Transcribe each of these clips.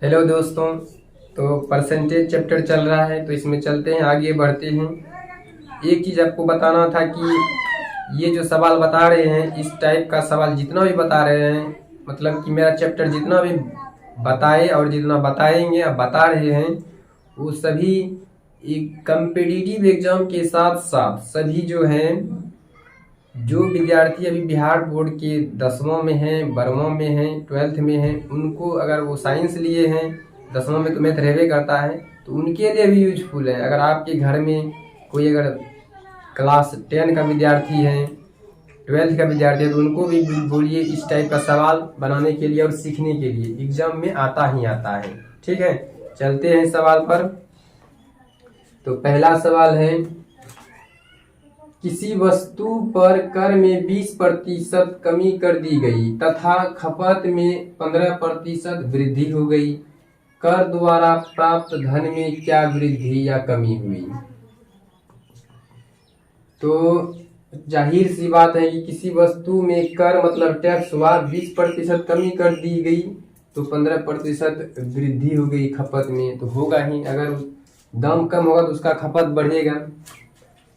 Hello दोस्तों। तो percentage chapter चल रहा है, तो इसमें चलते हैं, आगे बढ़ते हैं। एक चीज़ आपको बताना था कि ये जो सवाल बता रहे हैं, इस टाइप का सवाल जितना भी बता रहे हैं, मतलब कि मेरा चैप्टर जितना भी बताए और जितना बताएंगे या बता रहे हैं, वो सभी एक कम्पिटिटिव एग्जाम के साथ साथ सभी जो हैं, जो विद्यार्थी अभी बिहार बोर्ड के 10वां में हैं, 12वां में हैं, 12th में हैं, उनको अगर वो साइंस लिए हैं, 10वां में तो मैथ रहबे करता है, तो उनके लिए भी यूजफुल है। अगर आपके घर में कोई अगर क्लास 10 का विद्यार्थी है, 12th का विद्यार्थी है, तो उनको भी बोलिए इस टाइप का सवाल बनाने के लिए और सीखने के लिए, एग्जाम में आता ही आता है। ठीक है, चलते हैं सवाल पर। तो पहला सवाल है, किसी वस्तु पर कर में 20% कमी कर दी गई तथा खपत में 15% वृद्धि हो गई। कर द्वारा प्राप्त धन में क्या वृद्धि या कमी हुई? तो जाहिर सी बात है कि किसी वस्तु में कर मतलब टैक्स हुआ, 20% कमी कर दी गई तो 15% वृद्धि हो गई खपत में, तो होगा ही। अगर दाम कम होगा तो उसका खपत बढ़ेगा।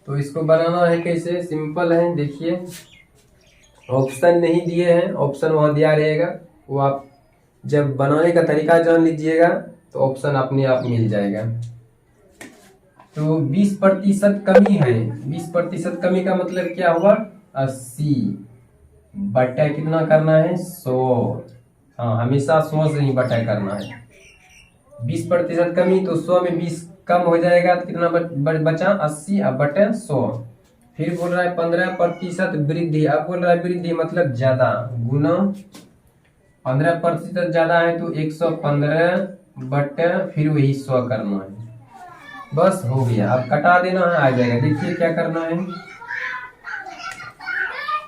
तो इसको बनाना है कैसे? सिंपल है, देखिए ऑप्शन नहीं दिए हैं, ऑप्शन वहाँ दिया रहेगा, वो आप जब बनाने का तरीका जान लीजिएगा तो ऑप्शन अपने आप मिल जाएगा। तो 20% कमी है, 20% कमी का मतलब क्या हुआ? 80 बटा कितना करना है? 100। हाँ, हमेशा 100 से ही बटा करना है। 20% कमी तो 100 में 20 कम हो जाएगा तो कितना बचा? 80 अब बटे 100। फिर बोल रहा है 15% वृद्धि। अब बोल रहा है वृद्धि मतलब ज्यादा, गुना 15% ज्यादा है तो 115 बटे फिर वही 100 करना है। बस हो गया, अब कटा देना है, आ जाएगा। देखिए क्या करना है,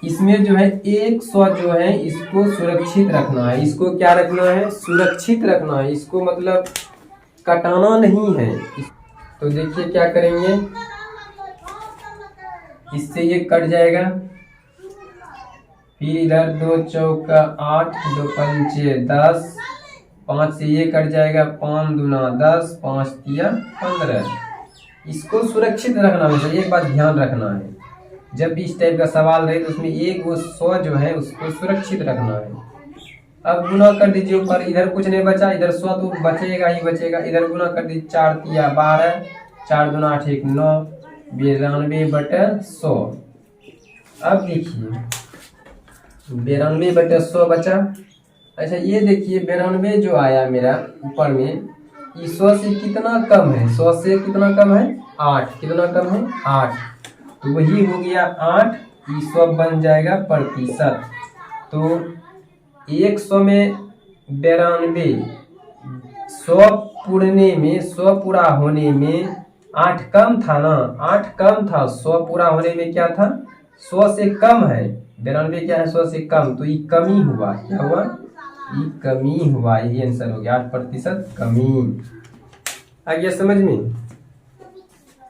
इसमें जो है 100 जो है इसको सुरक्षित रखना है। इसको क्या रखना है? सुरक्षित रखना है। इसको मतलब कटाना नहीं है। तो देखिए क्या करेंगे, इससे ये कट जाएगा, फिर इधर 2 चौका 8, 2 पंचे 10, 5 से ये कट जाएगा, 5 दूना 10, 5 तिया 15। इसको सुरक्षित रखना है। एक बात ध्यान रखना है, जब भी इस टाइप का सवाल रहे तो उसमें एक वो 100 जो है उसको सुरक्षित रखना है। अब गुना कर दीजिए ऊपर, इधर कुछ नहीं बचा, इधर 100 तो बचेगा ही बचेगा। इधर गुना कर दीजिए, 4 तिया 12, 4 दूना 8 1 9, 92 बटे 100। अब देखिए 92 बटे 100 बचा। अच्छा ये देखिए 92 जो आया मेरा ऊपर में, 100 से कितना कम है? 100 से कितना कम है? 8। कितना कम है? 8। तो वही हो गया 8, 100 बन जाएगा प्रतिशत। तो 100 में 92, 100 पूरने में, 100 पूरा होने में 8 कम था ना, 8 कम था। 100 पूरा होने में क्या था? 100 से कम है। 92 क्या है? 100 से कम, तो ये कमी हुआ। क्या हुआ? ये कमी हुआ। यही आंसर हो गया, 8% कमी। आ गया समझ में?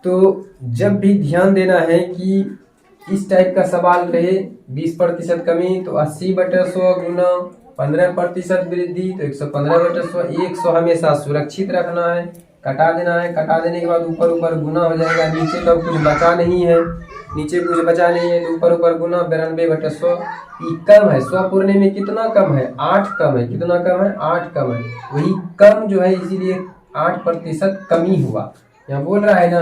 तो जब भी ध्यान देना है कि इस टाइप का सवाल रहे, 20% कमी तो 80 बटे 100 गुना 15% वृद्धि तो 115 बटे 100। 100 हमेशा सुरक्षित रखना है, कटा देना है। कटा देने के बाद ऊपर ऊपर गुना हो जाएगा। नीचे तो कुछ बचा नहीं है, नीचे कुछ बचा नहीं है तो ऊपर ऊपर गुना 92 बटे 100। ये कम है, 100 पूरने में कितना कम है? 8 कम है। कितना कम है? 8 कम है। वही कम जो है, इसीलिए 8% कमी हुआ। यहाँ बोल रहा है ना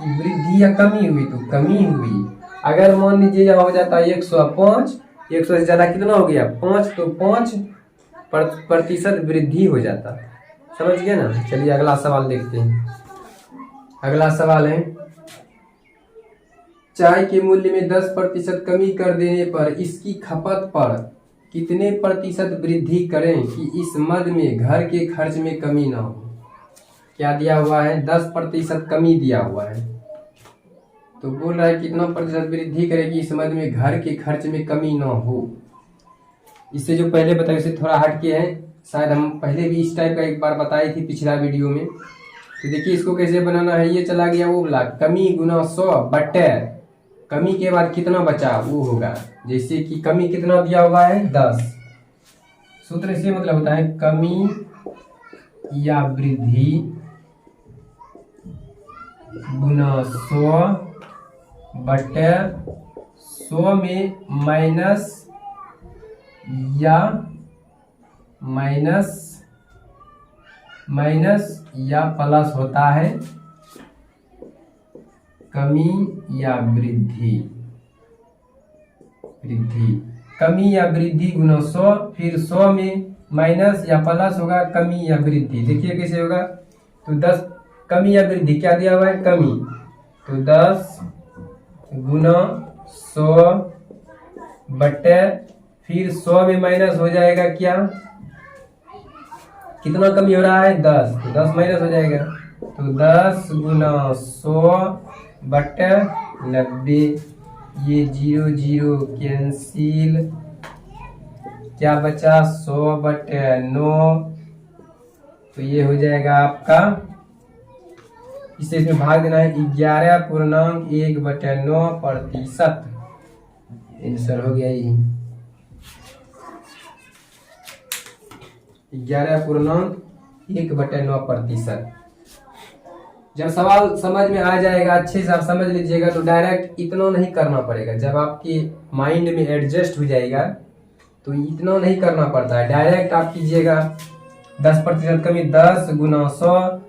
कि वृद्धि या कमी हुई, तो कमी हुई। अगर मान लीजिए यहाँ हो जाता 105, 100 से ज्यादा कितना हो गया? 5, तो 5% वृद्धि हो जाता। समझ गए ना? चलिए अगला सवाल देखते हैं। अगला सवाल है, चाय के मूल्य में 10% कमी कर देने पर इसकी खपत पर कितने प्रतिशत वृद्धि करें कि इस मद में घर के खर्च में कमी ना हो? क्या दिया हुआ है? 10% कमी दिया हुआ है। तो बोल रहा है कितना प्रतिशत वृद्धि करें कि इस मद में घर के खर्च में कमी ना हो। इससे जो पहले बताया उससे थोड़ा हटके है, शायद हम पहले भी इस टाइप का एक बार बताई थी पिछला वीडियो में। तो देखिए इसको कैसे बनाना है। ये चला गया वो बोला कमी गुना 100 बटे कमी के बाद कितना बचा वो होगा। जैसे कि कमी कितना दिया हुआ है? 10। सूत्र से मतलब होता है कमी या वृद्धि गुना 100 बटे 100 में माइनस या प्लस होता है कमी या वृद्धि कमी या वृद्धि गुना 100, फिर 100 में माइनस या प्लस होगा कमी या वृद्धि। देखिए कैसे होगा, तो 10 कमी या वृद्धि क्या दिया हुआ है, कमी, तो 10 गुना 100 बटे फिर 100 में माइनस हो जाएगा क्या, कितना कमी हो रहा है 10, तो 10 माइनस हो जाएगा, तो 10 गुना 100 बटे 90, ये 0 0 कैंसिल, क्या बचा 100 बटे 9, तो ये हो जाएगा आपका, इसे इसमें भाग देना है 11.1/9%। आंसर हो गया ये 11.1/9%। जब सवाल समझ में आ जाएगा, अच्छे से आप समझ लीजिएगा, तो डायरेक्ट इतना नहीं करना पड़ेगा। जब आपके माइंड में एडजस्ट हो जाएगा तो इतना नहीं करना पड़ता है, डायरेक्ट आप कीजिएगा 10% कमी, 10 गुना 100,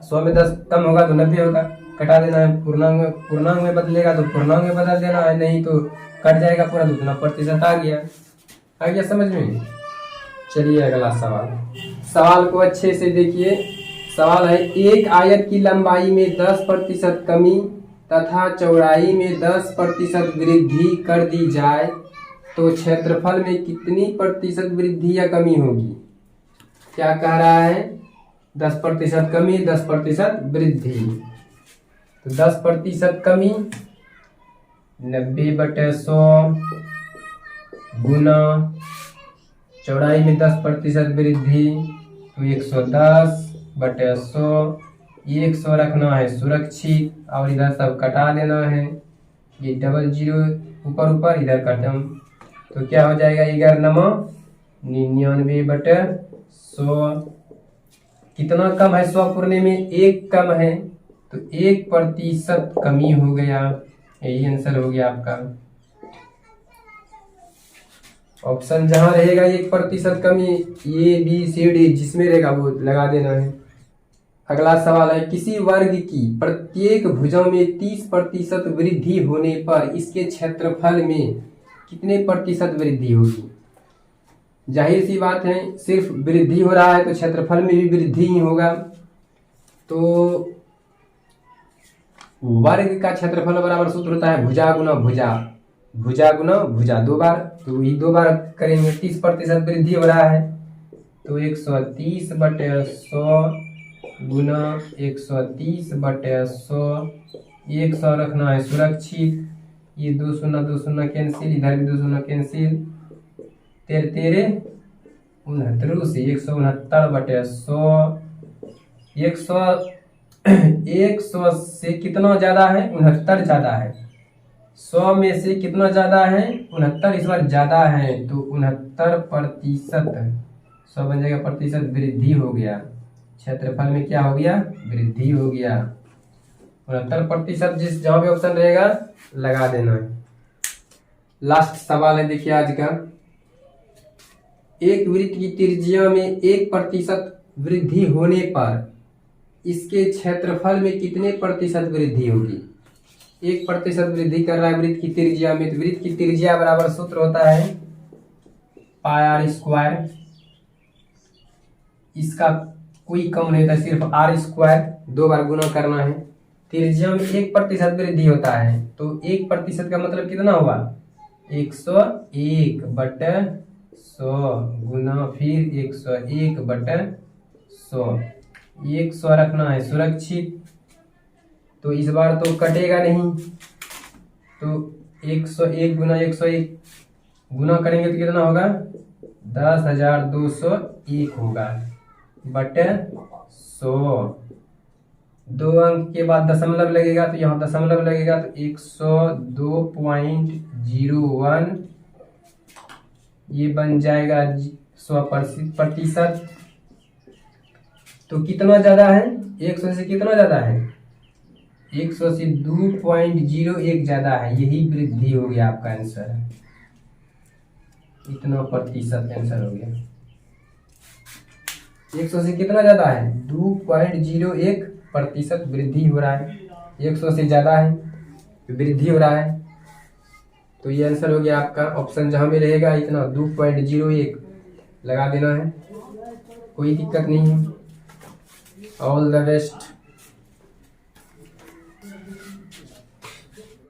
100 में 10 कम होगा तो 90 होगा, कटा देना है, पूर्णांक में बदलेगा तो पूर्णांक में बदल देना है, नहीं तो कट जाएगा पूरा, तो उतना प्रतिशत आ गया समझ में। चलिए अगला सवाल को अच्छे से देखिए। सवाल है, एक आयत की लंबाई में 10% कमी तथा चौड़ाई में 10% वृद्धि कर दी जाए तो क्षेत्रफल में कितनी प्रतिशत वृद्धि या कमी होगी। क्या कह रहा है, 10% कमी 10% वृद्धि, तो 10% कमी 90/100 गुना चौड़ाई में 10% वृद्धि, तो 110/100, ये 100 रखना है सुरक्षित और इधर सब कटा देना है, ये डबल जीरो ऊपर इधर खत्म, तो क्या हो जाएगा 99/100। कितना कम है 100 पूर्णे में, 1 कम है, तो 1% कमी हो गया, यही आंसर हो गया आपका। ऑप्शन जहां रहेगा 1% कमी, ए बी सी डी जिसमें रहेगा वो लगा देना है। अगला सवाल है, किसी वर्ग की प्रत्येक भुजा में 30% वृद्धि होने पर इसके क्षेत्रफल में कितने प्रतिशत वृद्धि होगी। जाहिर सी बात है, सिर्फ वृद्धि हो रहा है तो क्षेत्रफल में भी वृद्धि ही होगा, तो वर्ग का क्षेत्रफल बराबर सूत्र होता है भुजा गुना भुजा 2 बार, तो ये 2 बार करेंगे, 30% वृद्धि हो रहा है, तो 130/100 गुना 130/100, 100 रखना है सुरक्षित, ये 2 शून्य 2 शून्य कैंसिल, इधर भी 2 शून्य कैंसिल, 13 69 से 169/100, 100 से कितना ज्यादा है, 69 ज्यादा है, 100 में से कितना ज्यादा है 69, इस बार ज्यादा है, तो 69%, 100 बन जाएगा प्रतिशत, वृद्धि हो गया, क्षेत्रफल में क्या हो गया, वृद्धि हो गया, 69% जिस जहां भी ऑप्शन रहेगा लगा देना है। लास्ट सवाल है, देखिए आज का, एक वृत्त की त्रिज्या में 1% वृद्धि होने पर इसके क्षेत्रफल में कितने प्रतिशत वृद्धि होगी। 1% वृद्धि कर रहा है वृत्त की त्रिज्या में, तो वृत्त की त्रिज्या बराबर सूत्र होता है πr², इसका कोई कम नहीं होता, सिर्फ r², 2 बार गुना करना है। त्रिज्या में 1% वृद्धि होता है, तो 1% का मतलब कितना हुआ, 101/100 गुना फिर 101/100, 100 रखना है सुरक्षित, तो इस बार तो कटेगा नहीं, तो 101 गुना 101 गुना करेंगे तो कितना होगा, 10,201 होगा बटे 100, 2 अंक के बाद दशमलव लगेगा, तो यहाँ दशमलव लगेगा, तो 102.01, ये बन जाएगा 100%। तो कितना ज़्यादा है, 100 से कितना ज़्यादा है, 100 से 2.01 ज़्यादा है, यही वृद्धि हो गया आपका आंसर है, इतना प्रतिशत आंसर हो गया। 100 से कितना ज़्यादा है, 2.01% वृद्धि हो रहा है, 100 से ज़्यादा है वृद्धि हो रहा है, तो ये आंसर हो गया आपका ऑप्शन जहाँ में रहेगा इतना 2.01 लगा देना है, कोई दिक्कत नहीं है। All the best.